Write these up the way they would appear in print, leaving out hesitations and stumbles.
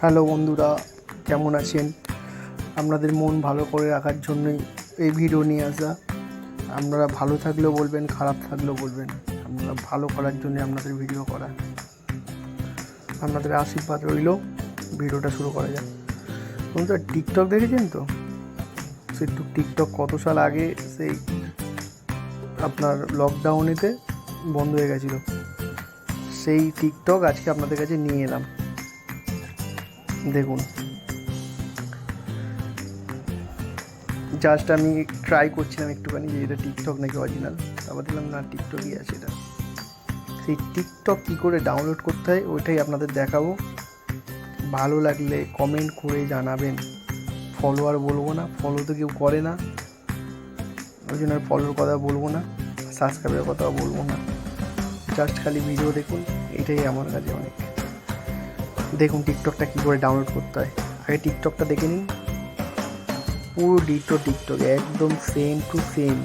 Hello বন্ধুরা, কেমন আছেন? আপনাদের মন ভালো করে রাখার জন্যই এই ভিডিও নিয়ে আসা। আপনারা ভালো থাকলেও বলবেন, খারাপ থাকলেও বলবেন। আপনারা ভালো করার জন্য আপনাদের ভিডিও করা। আপনাদের আশীর্বাদ রইল। ভিডিওটা শুরু করা যাক। বন্ধুরা, টিকটক দেখেছেন তো? সেই টিকটক কত সাল আগে সেই আপনার লকডাউনেতে বন্ধ হয়ে গেছিলো। সেই টিকটক আজকে আপনাদের কাছে নিয়ে এলাম। দেখুন, জাস্ট আমি ট্রাই করছিলাম একটুখানি যে এটা টিকটক নাকি অরিজিনাল। তারপর দিলাম না, টিকটকই আছে এটা। সেই টিকটক কী করে ডাউনলোড করতে হয় ওইটাই আপনাদের দেখাবো। ভালো লাগলে কমেন্ট করে জানাবেন। ফলোয়ার বলবো না, ফলো তো কেউ করে না, ওই জন্য আর ফলোর কথা বলবো না, সাবস্ক্রাইবের কথাও বলবো না। জাস্ট খালি ভিডিও দেখুন, এটাই আমার কাছে অনেক। দেখুন টিকটকটা কী করে ডাউনলোড করতে হয়। আগে টিকটকটা দেখে নিন। পুরো ডিটো টিকটক, একদম সেম টু সেম,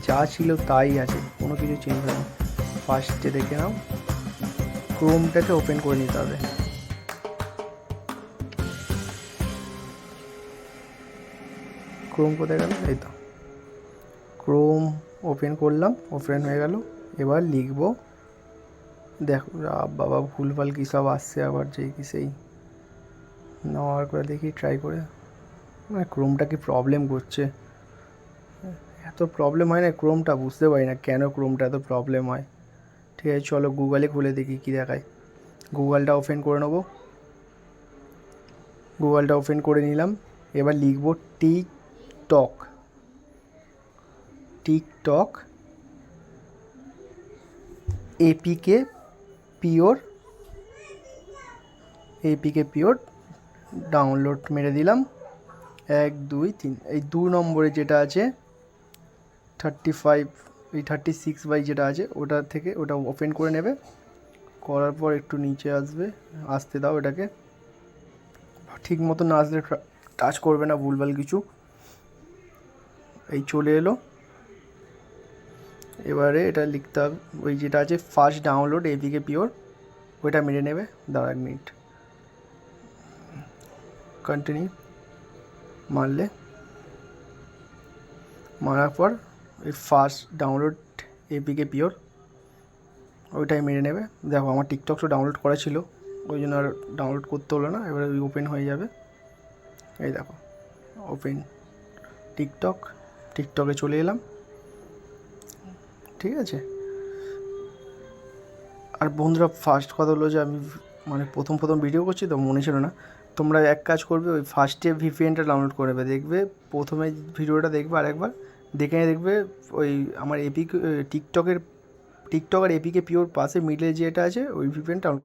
যা ছিল তাই আছে, কোনো কিছু চেঞ্জ হয়নি। ফার্স্টে দেখে নাও, ক্রোমটাকে ওপেন করে নিতে হবে। ক্রোম কোথায় গেল? এই তো, ক্রোম ওপেন করলাম, ওপেন হয়ে গেল। এবার লিখবো, দেখো বাবা ভুলভাল কী সব আসছে আবার, যেই কি সেই নেওয়ার করে দেখি ট্রাই করে। মানে ক্রোমটা কি প্রবলেম করছে? এত প্রবলেম হয় না ক্রোমটা, বুঝতে পারি না কেন ক্রোমটা এত প্রবলেম হয়। ঠিক আছে, চলো গুগলে খুলে দেখি কী দেখায়। গুগলটা ওপেন করে নেবো। গুগলটা ওপেন করে নিলাম। এবার লিখব TikTok. TikTok APK pure, APK pure download মেরে দিলাম। 1 2 3, এই 2 নম্বরে যেটা আছে 35, এই 36 বাই যেটা আছে ওটা থেকে ওটা ওপেন করে নেবে। করার পর একটু নিচে আসতে দাও এটাকে। ঠিক মতো না আসলে টাচ করবে না, ভুলভাল কিছু। এই চলে এলো। এবারে এটা লিখতে হবে, ওই যেটা আছে ফার্স্ট ডাউনলোড এপিকে পিওর, ওইটা মেরে নেবে। দাঁড়া 1 মিনিট, কন্টিনিউ মারলে, মারার পর ওই ফার্স্ট ডাউনলোড এপিকে পিওর ওইটাই মেরে নেবে। দেখো আমার টিকটকটা ডাউনলোড করা ছিল, ওই জন্য আর ডাউনলোড করতে হলো না। এবারে ওই ওপেন হয়ে যাবে। এই দেখো ওপেন টিকটক, টিকটকে চলে এলাম। ঠিক আছে। আর বন্ধুরা, ফার্স্ট কথা হলো যে আমি মানে প্রথম ভিডিও করছি তো মনে ছিল না। তোমরা এক কাজ করবে, ওই ফার্স্টে ভিপিএনটা ডাউনলোড করে নেবে। দেখবে প্রথমে ভিডিওটা দেখবে, আরেকবার দেখে দেখবে ওই আমার টিকটক আর এপিকে পিওর পাশে মিডলে যেটা আছে ওই ভিপিএন ডাউনলোড